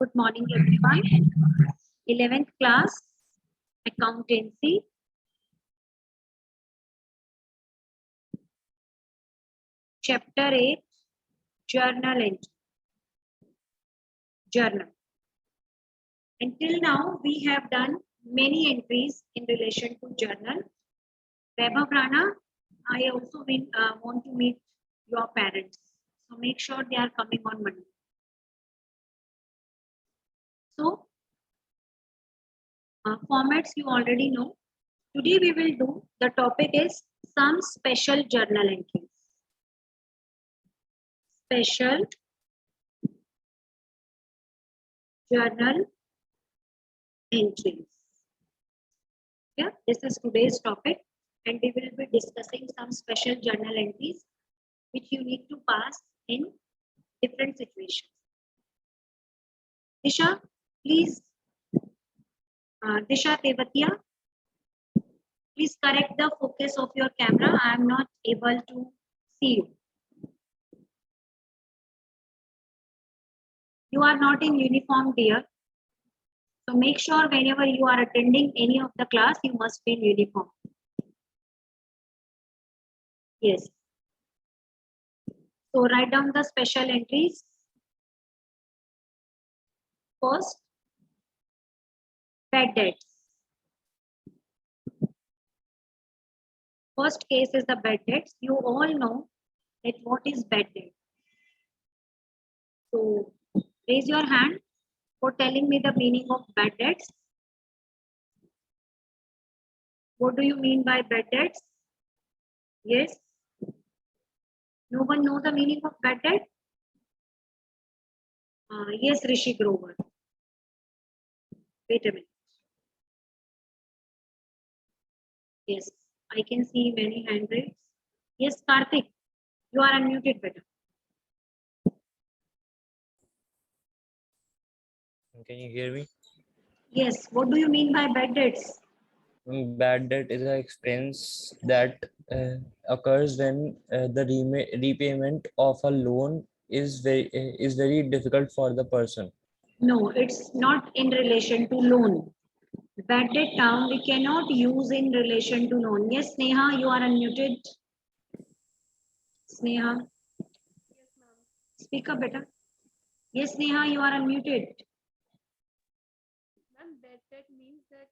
Good morning, everyone. 11th class, accountancy. Chapter 8, journal entry. Journal. Until now, we have done many entries in relation to journal. Vaibhav Rana, I also want to meet your parents. So make sure they are coming on Monday. So, formats you already know. Today we will do, the topic is some special journal entries. Special journal entries. Yeah, this is today's topic, and we will be discussing some special journal entries which you need to pass in different situations. Disha, please, Disha Tevatia, please correct the focus of your camera. I am not able to see you. You are not in uniform, dear. So make sure whenever you are attending any of the class, you must be in uniform. Yes. So write down the special entries. First, bad debts. First case is the bad debts. You all know that what is bad debt. So raise your hand for telling me the meaning of bad debts. What do you mean by bad debts? Yes. No one know the meaning of bad debt? Yes, Rishi Grover. Wait a minute. Yes, I can see many hand raised. Yes, Karthik, you are unmuted, better. Can you hear me? Yes, what do you mean by bad debts? Bad debt is an expense that occurs when the repayment of a loan is very difficult for the person. No, it's not in relation to loan. Bad debt term we cannot use in relation to loan. Yes, Sneha, you are unmuted. Sneha. Yes, ma'am. Speak up better. Yes, Sneha, you are unmuted. Ma'am, bad debt means that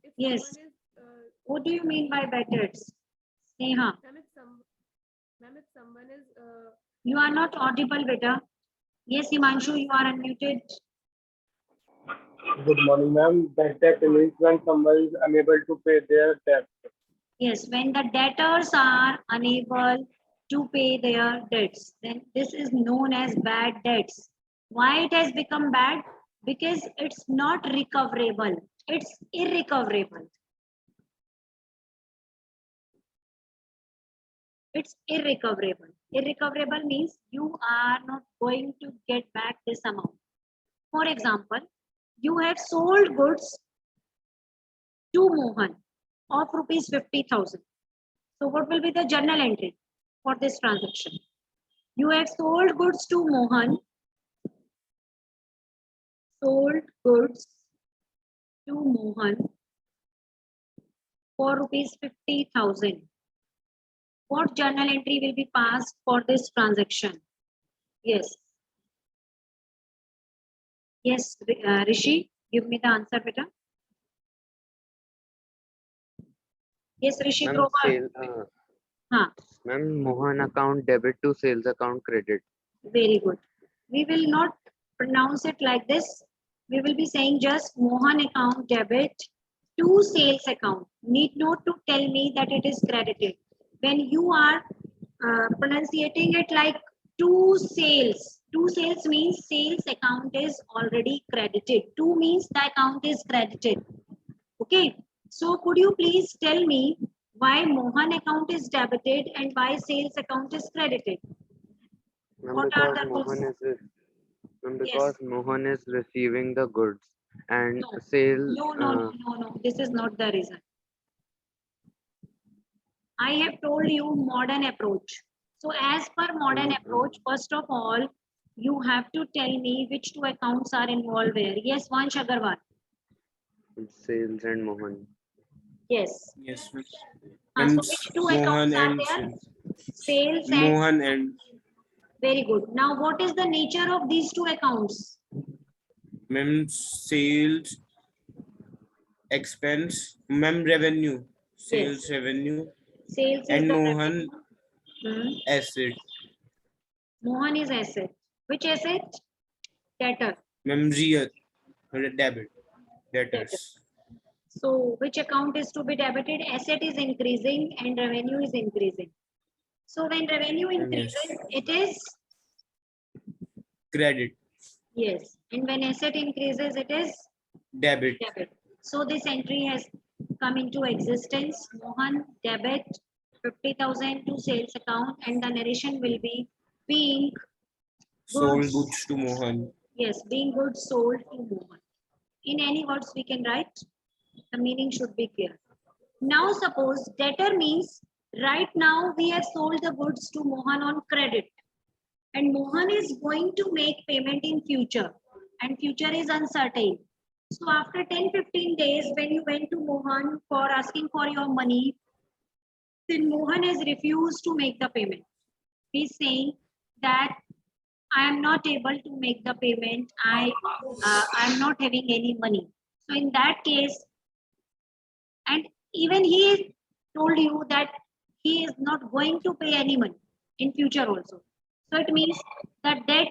if Yes. someone is What do you mean by bad debts? Sneha, ma'am, if someone is you are not audible, beta. Yes, Himanshu, you are unmuted. Good morning, ma'am. Bad debt means when someone is unable to pay their debt. Yes, when the debtors are unable to pay their debts, then this is known as bad debts. Why it has become bad? Because it's not recoverable. It's irrecoverable. It's irrecoverable. Irrecoverable means you are not going to get back this amount. For example, you have sold goods to Mohan of rupees 50,000. So what will be the journal entry for this transaction? You have sold goods to Mohan, sold goods to Mohan for rupees 50,000. What journal entry will be passed for this transaction? Yes. Yes, Rishi, give me the answer, beta. Yes, Rishi Ma'am, Grover. Huh. ma'am, Mohan account debit to sales account credit. Very good. We will not pronounce it like this. We will be saying just Mohan account debit to sales account. Need not to tell me that it is credited. When you are pronunciating it like to sales means sales account is already credited. To means the account is credited. Okay. So could you please tell me why Mohan account is debited and why sales account is credited? Ma'am, What are because the rules? Because Mohan is receiving the goods and No, sale. no. This is not the reason. I have told you modern approach. So as per modern approach, first of all, You have to tell me which two accounts are involved here. Yes, Vansh Agarwal. Sales and Mohan. Yes. Yes, ma'am. So Ma'am, which two Mohan accounts are and there? sales. Sales and Mohan and very good. Now, what is the nature of these two accounts? ma'am, sales expense, ma'am, revenue, Yes. sales revenue, Sales is and the Mohan revenue. asset. Mohan is asset. Which asset? Debtor. Ma'am, real debit, Debtor. debtors. So, which account is to be debited? Asset is increasing and revenue is increasing. So, when revenue Yes. increases, it is Credit, yes. And when asset increases, it is debit. debit. So, this entry has come into existence. Mohan debit 50,000 to sales account, and the narration will be being Sold goods. goods to Mohan. Yes, being goods sold to Mohan. In any words we can write, the meaning should be clear. Now suppose debtor means right now we have sold the goods to Mohan on credit and Mohan is going to make payment in future and future is uncertain. So after 10-15 days when you went to Mohan for asking for your money, then Mohan has refused to make the payment. He's saying that I am not able to make the payment. I am not having any money. So in that case, and even he told you that he is not going to pay any money in future also. So it means the debt.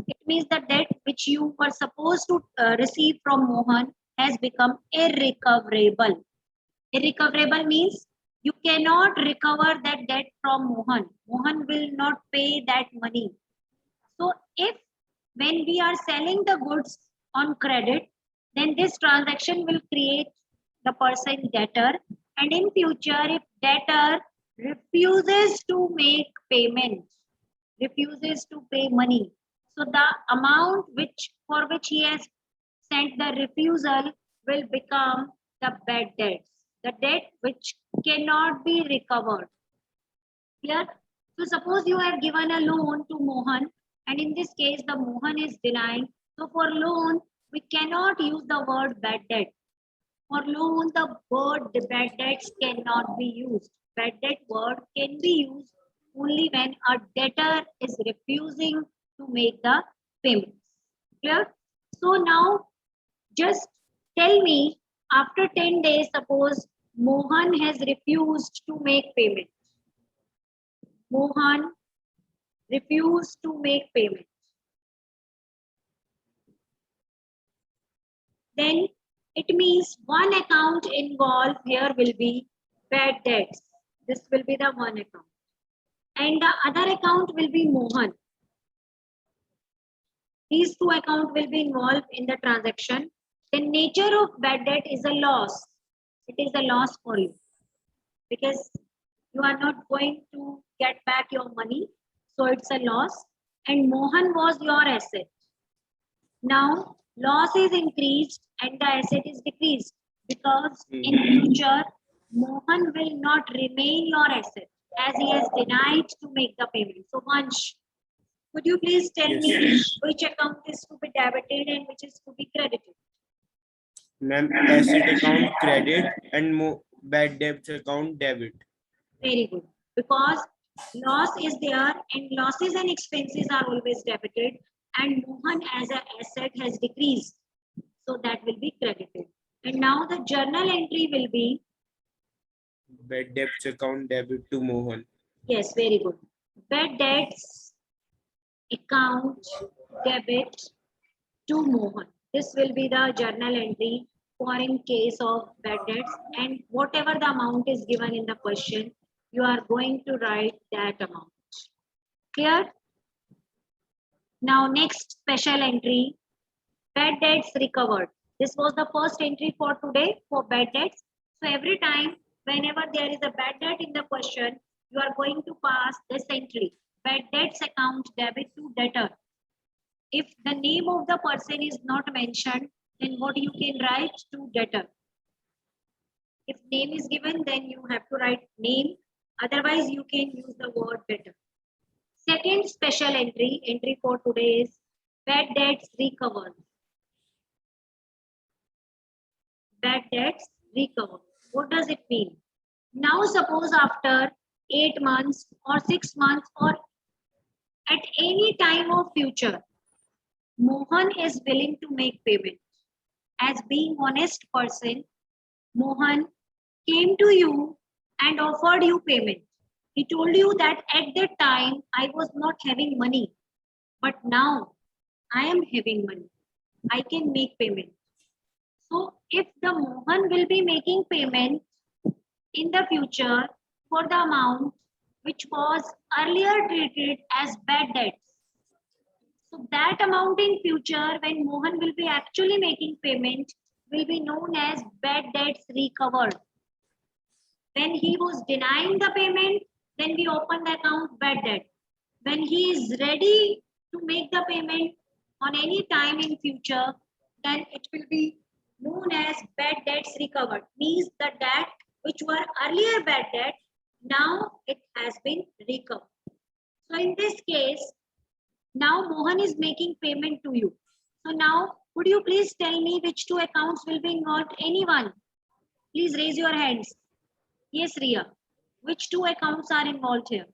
It means the debt which you were supposed to receive from Mohan has become irrecoverable. Irrecoverable means you cannot recover that debt from Mohan. Mohan will not pay that money. So if when we are selling the goods on credit, then this transaction will create the person debtor. And in future, if debtor refuses to make payment, refuses to pay money, so the amount which for which he has sent the refusal will become the bad debts, the debt which cannot be recovered. Clear? So suppose you have given a loan to Mohan and in this case the Mohan is denying. So for loan, we cannot use the word bad debt. For loan, the word bad debts cannot be used. Bad debt word can be used only when a debtor is refusing to make the payments. Clear? So now just tell me after 10 days, suppose Mohan has refused to make payment. Mohan refused to make payment. Then it means one account involved here will be bad debts. This will be the one account. And the other account will be Mohan. These two accounts will be involved in the transaction. The nature of bad debt is a loss. It is a loss for you because you are not going to get back your money. So it's a loss. And Mohan was your asset. Now loss is increased and the asset is decreased because in future Mohan will not remain your asset as he has denied to make the payment. So Vansh, could you please tell me which account is to be debited and which is to be credited? Ma'am, asset account credit and bad debts account debit. Very good. Because loss is there and losses and expenses are always debited and Mohan as an asset has decreased. So that will be credited. And now the journal entry will be, Bad debts account debit to Mohan. yes, very good. Bad debts account debit to Mohan. This will be the journal entry for in case of bad debts and whatever the amount is given in the question, you are going to write that amount. Clear? Now next special entry, bad debts recovered. This was the first entry for today for bad debts. So every time whenever there is a bad debt in the question, you are going to pass this entry, bad debts account debit to debtor. If the name of the person is not mentioned, then what you can write to debtor. If name is given, then you have to write name. Otherwise, you can use the word debtor. Second special entry for today is bad debts recovered. Bad debts recovered. What does it mean? Now suppose after 8 months or 6 months or at any time of future, Mohan is willing to make payment. As being honest person, Mohan came to you and offered you payment. He told you that at that time I was not having money, but now I am having money. I can make payment. So if the Mohan will be making payment in the future for the amount which was earlier treated as bad debts, so that amount in future when Mohan will be actually making payment will be known as bad debts recovered. When he was denying the payment, then we open the account bad debt. When he is ready to make the payment on any time in future, then it will be known as bad debts recovered. Means the debt which were earlier bad debt, now it has been recovered. So in this case, now Mohan is making payment to you. So now, could you please tell me which two accounts will be involved? Anyone? Please raise your hands. Yes, Ria. Which two accounts are involved here?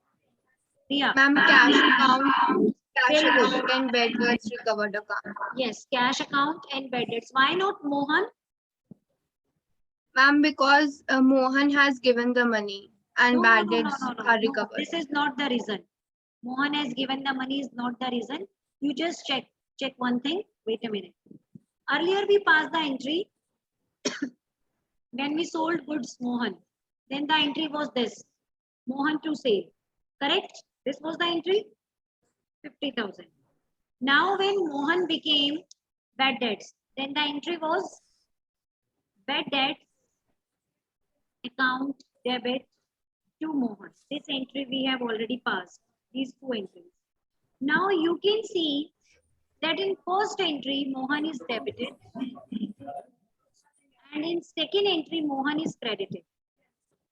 Ria. Ma'am, cash account Very good. and bad debts recovered account. Yes, cash account and bad debts. Why not Mohan? Ma'am, because Mohan has given the money and bad debts are recovered. This is not the reason. Mohan has given the money is not the reason. You just check one thing. Wait a minute. Earlier we passed the entry when we sold goods Mohan. Then the entry was this. Mohan to sale. Correct? This was the entry. 50,000. Now when Mohan became bad debts, then the entry was bad debts account debit to Mohan. This entry we have already passed. These two entries. Now you can see that in first entry Mohan is debited and in second entry Mohan is credited.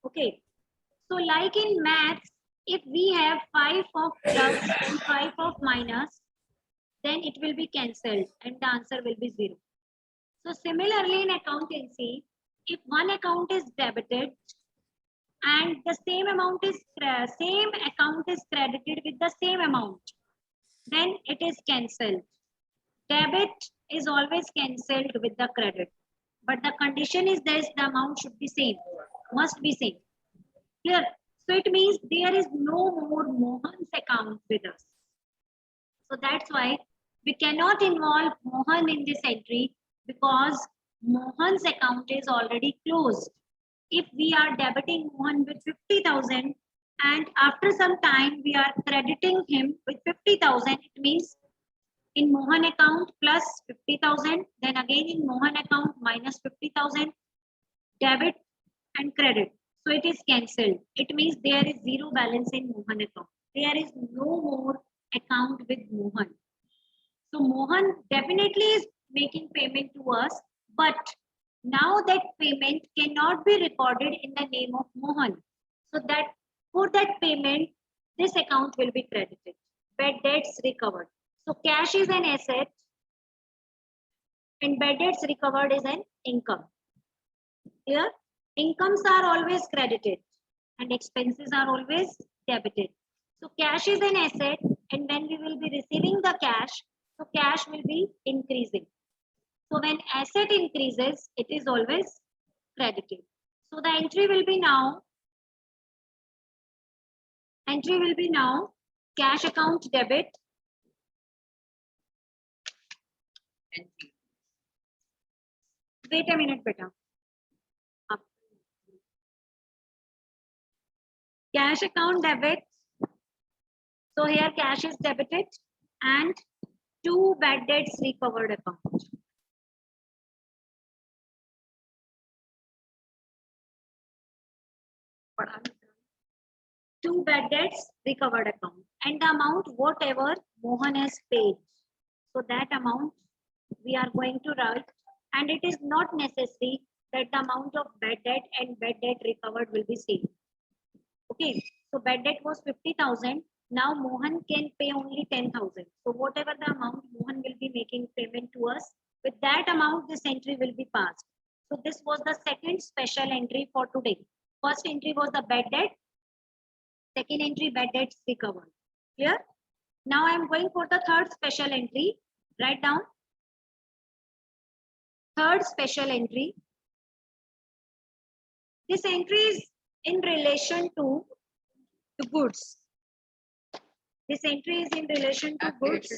Okay. So like in maths, if we have 5 of plus and 5 of minus, then it will be cancelled and the answer will be 0. So similarly in accountancy, if one account is debited and the same account is credited with the same amount, then it is cancelled. Debit is always cancelled with the credit, but the condition is this: the amount should be same, must be same. Clear? So it means there is no more Mohan's account with us. So that's why we cannot involve Mohan in this entry because Mohan's account is already closed. If we are debiting Mohan with 50,000 and after some time we are crediting him with 50,000, it means in Mohan account plus 50,000, then again in Mohan account minus 50,000, debit and credit. So it is cancelled. It means there is 0 balance in Mohan account. There is no more account with Mohan. So Mohan definitely is making payment to us, but now that payment cannot be recorded in the name of Mohan. So that for that payment, this account will be credited. Bad debts recovered. So cash is an asset and bad debts recovered is an income. Here, incomes are always credited and expenses are always debited. So cash is an asset and when we will be receiving the cash, so cash will be increasing. So when asset increases, it is always credited. So the entry will be now cash account debit. Wait a minute, beta. Cash account debit. So here cash is debited and 2 bad debts recovered account. Two bad debts recovered account and the amount whatever Mohan has paid. So that amount we are going to write, and it is not necessary that the amount of bad debt and bad debt recovered will be same. Okay, so bad debt was 50,000 Now Mohan can pay only 10,000. So whatever the amount Mohan will be making payment to us, with that amount this entry will be passed. So this was the second special entry for today. First entry was the bad debt. Second entry, bad debts recovered. Clear? Now I am going for the third special entry. Write down. Third special entry. This entry is in relation to the goods. This entry is in relation to goods.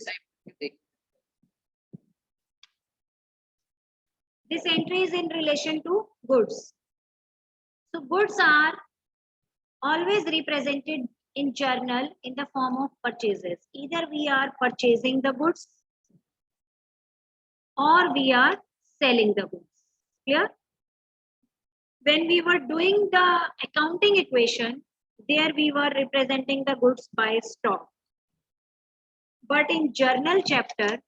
This entry is in relation to goods. So goods are always represented in journal in the form of purchases. Either we are purchasing the goods or we are selling the goods. Clear? When we were doing the accounting equation, there we were representing the goods by stock. But in journal chapter,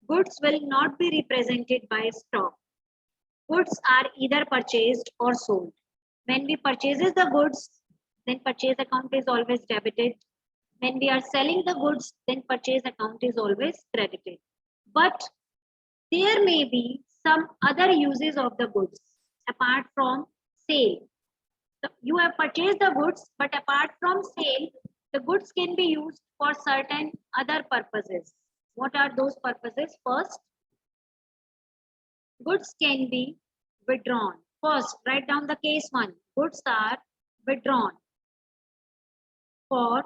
goods will not be represented by stock. Goods are either purchased or sold. When we purchases the goods, then purchase account is always debited. When we are selling the goods, then purchase account is always credited. But there may be some other uses of the goods apart from sale. So you have purchased the goods, but apart from sale, the goods can be used for certain other purposes. What are those purposes? First, goods can be withdrawn. First, write down the case one. Goods are withdrawn for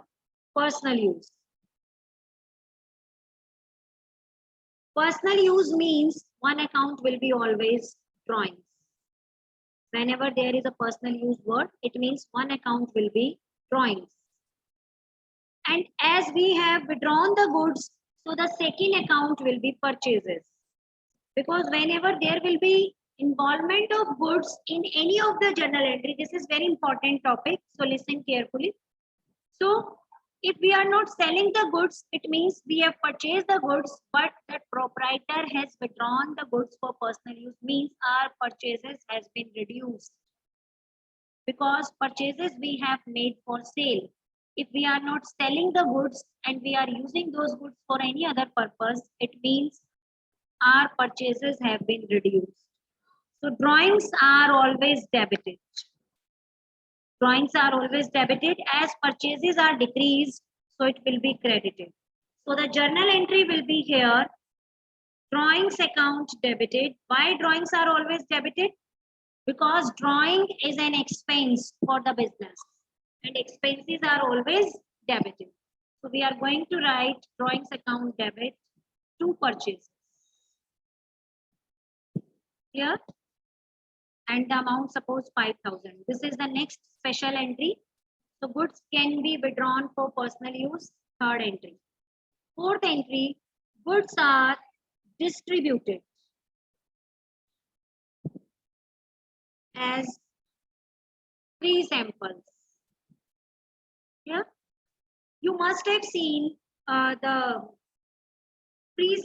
personal use. Personal use means one account will be always drawings. Whenever there is a personal use word, it means one account will be drawings. And as we have withdrawn the goods, so the second account will be purchases. Because whenever there will be involvement of goods in any of the journal entry, this is very important topic, so listen carefully. So if we are not selling the goods, it means we have purchased the goods, but the proprietor has withdrawn the goods for personal use, means our purchases has been reduced. Because purchases we have made for sale. If we are not selling the goods and we are using those goods for any other purpose, it means our purchases have been reduced. So drawings are always debited. Drawings are always debited. As purchases are decreased, so it will be credited. So the journal entry will be here. Drawings account debited. Why drawings are always debited? Because drawing is an expense for the business and expenses are always debited. So we are going to write drawings account debit to purchases. Clear? And the amount, suppose 5,000. This is the next special entry. So goods can be withdrawn for personal use. Third entry. Fourth entry, goods are distributed as free samples. Yeah, you must have seen the free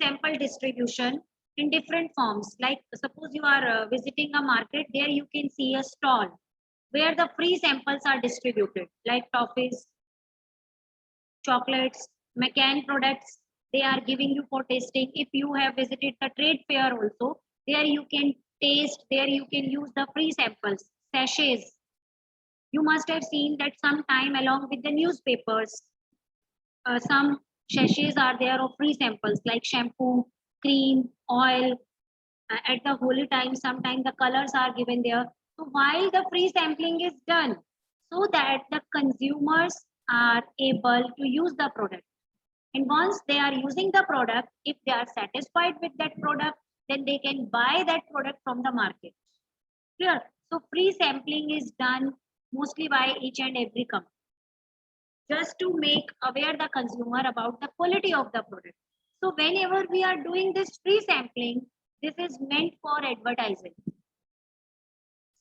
sample distribution in different forms. Like suppose you are visiting a market, there you can see a stall where the free samples are distributed, like toffees, chocolates, McCann products. They are giving you for tasting. If you have visited the trade fair also, there you can taste, there you can use the free samples, sachets. You must have seen that sometime along with the newspapers, some sachets are there of free samples like shampoo, cream, oil. At the holy time, sometimes the colors are given there. So while the free sampling is done, so that the consumers are able to use the product. And once they are using the product, if they are satisfied with that product, then they can buy that product from the market. Clear? So free sampling is done mostly by each and every company, just to make aware the consumer about the quality of the product. So whenever we are doing this free sampling, this is meant for advertising.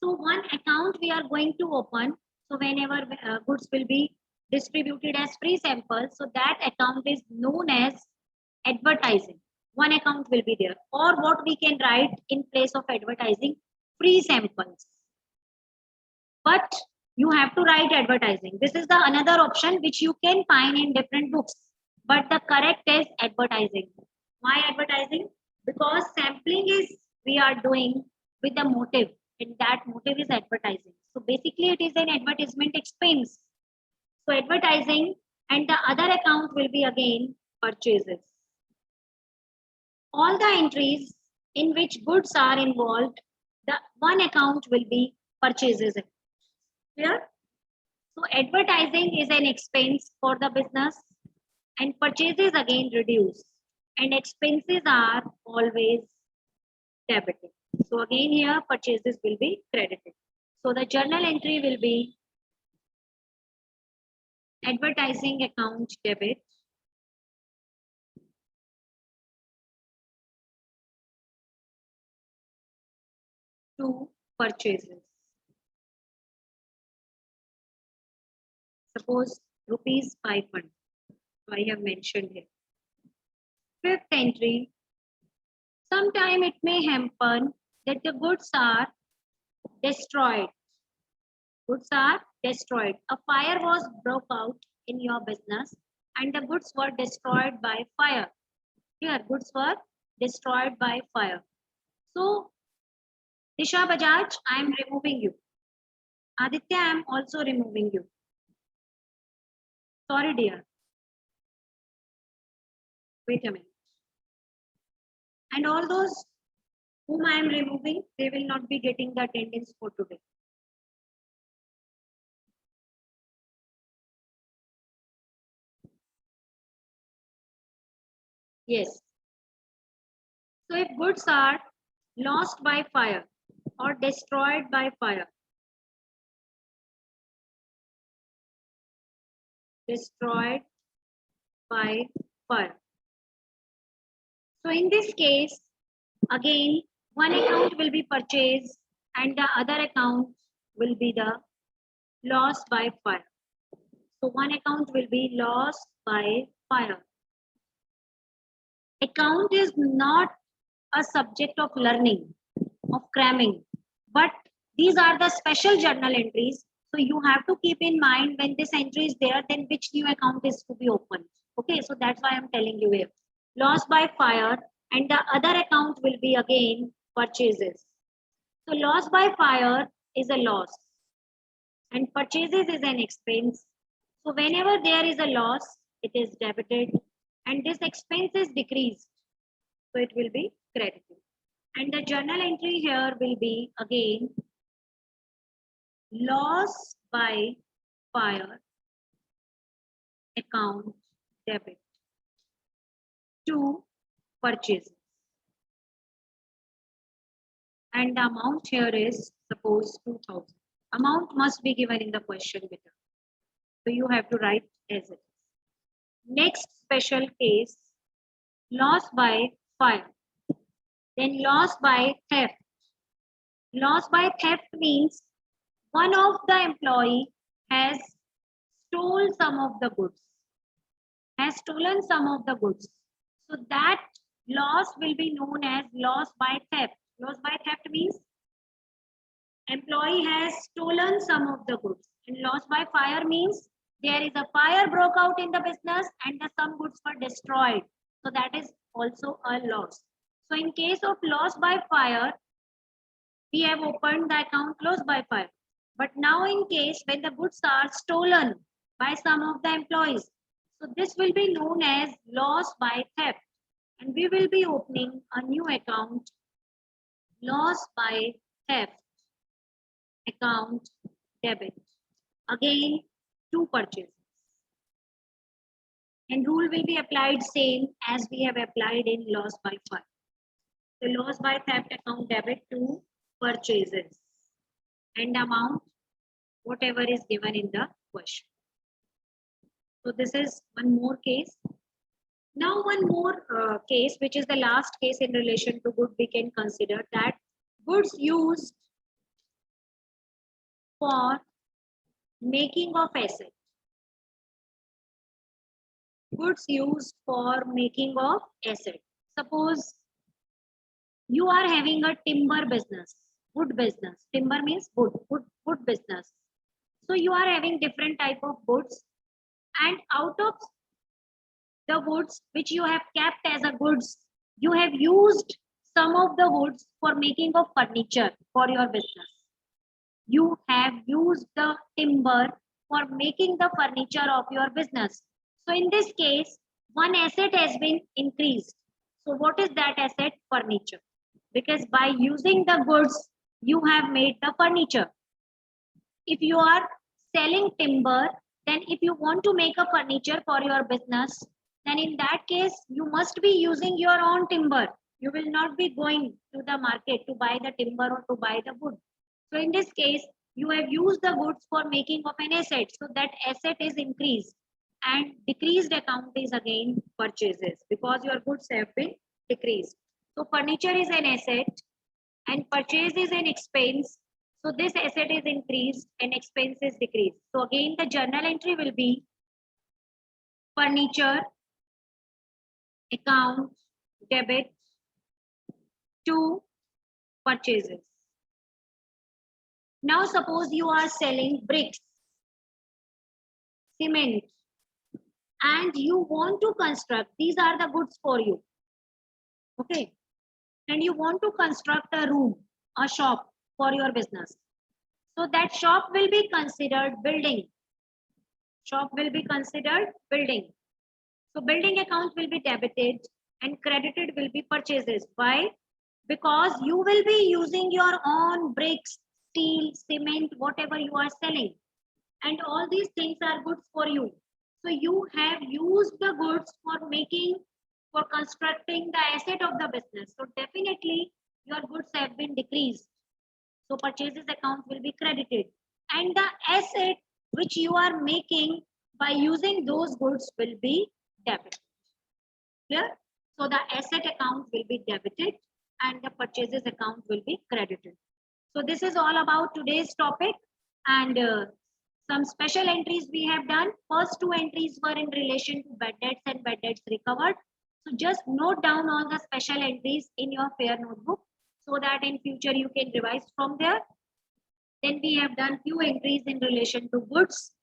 So one account we are going to open. So whenever goods will be distributed as free samples, so that account is known as advertising. One account will be there. Or what we can write in place of advertising, free samples. But You have to write advertising. This is the another option which you can find in different books. But the correct is advertising. Why advertising? Because sampling is we are doing with the motive, and that motive is advertising. So basically it is an advertisement expense. So advertising, and the other account will be again purchases. All the entries in which goods are involved, the one account will be purchases. Clear? So advertising is an expense for the business, and purchases again reduce, and expenses are always debited. So again here purchases will be credited. So the journal entry will be advertising account debit, to purchases. Suppose rupees 500. So I have mentioned here. Fifth entry. Sometime it may happen that the goods are destroyed. Goods are destroyed. A fire was broke out in your business and the goods were destroyed by fire. Here, goods were destroyed by fire. So, Disha Bajaj, I am removing you. Aditya, I am also removing you. Sorry, dear. Wait a minute. And all those whom I am removing, they will not be getting the attendance for today. Yes. So if goods are lost by fire or destroyed by fire, destroyed by fire. So in this case, again, one account will be purchased and the other account will be the loss by fire. So one account will be lost by fire. Account is not a subject of learning, of cramming, but these are the special journal entries. So you have to keep in mind when this entry is there, then which new account is to be opened. Okay, so that's why I'm telling you here. Loss by fire, and the other account will be again purchases. So loss by fire is a loss and purchases is an expense. So whenever there is a loss, it is debited and this expense is decreased. So it will be credited. And the journal entry here will be again loss by fire account debit to purchases. And the amount here is suppose 2000. Amount must be given in the question below. So you have to write as it is. Next special case, loss by fire. Then loss by theft. Loss by theft means one of the employee has stole some of the goods, has stolen some of the goods. So that loss will be known as loss by theft. Loss by theft means employee has stolen some of the goods. And loss by fire means there is a fire broke out in the business and some goods were destroyed. So that is also a loss. So in case of loss by fire, we have opened the account loss by fire. But now in case when the goods are stolen by some of the employees, so this will be known as loss by theft. And we will be opening a new account, loss by theft account debit. Again, to purchases. And rule will be applied same as we have applied in loss by fire. So loss by theft account debit to purchases. And amount, whatever is given in the question. So this is one more case. Now one more case, which is the last case in relation to good, we can consider that goods used for making of asset. Goods used for making of asset. Suppose you are having a timber business, wood business. Timber means wood business. So you are having different type of goods, and out of the goods which you have kept as a goods, you have used some of the goods for making of furniture for your business. You have used the timber for making the furniture of your business. So in this case, one asset has been increased. So what is that asset? Furniture. Because by using the goods, you have made the furniture. If you are selling timber, then if you want to make a furniture for your business, then in that case, you must be using your own timber. You will not be going to the market to buy the timber or to buy the wood. So in this case, you have used the goods for making of an asset. So that asset is increased, and decreased account is again purchases because your goods have been decreased. So furniture is an asset and purchase is an expense. So this asset is increased and expense is decreased. So again, the journal entry will be furniture account debit to purchases. Now suppose you are selling bricks, cement, and you want to construct, these are the goods for you. Okay. And you want to construct a room, a shop for your business. So that shop will be considered building. Shop will be considered building. So building account will be debited and credited will be purchases. Why? Because you will be using your own bricks, steel, cement, whatever you are selling. And all these things are goods for you. So you have used the goods for making, for constructing the asset of the business. So definitely your goods have been decreased. So purchases account will be credited. And the asset which you are making by using those goods will be debited. Clear? So the asset account will be debited and the purchases account will be credited. So this is all about today's topic, and some special entries we have done. First two entries were in relation to bad debts and bad debts recovered. So just note down all the special entries in your fair notebook so that in future you can revise from there. Then we have done few entries in relation to goods.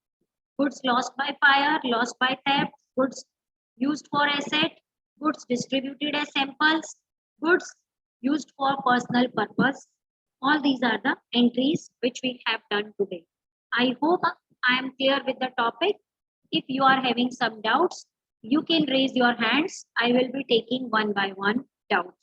Goods lost by fire, lost by theft, goods used for asset, goods distributed as samples, goods used for personal purpose. All these are the entries which we have done today. I hope I am clear with the topic. If you are having some doubts, you can raise your hands. I will be taking one by one doubts.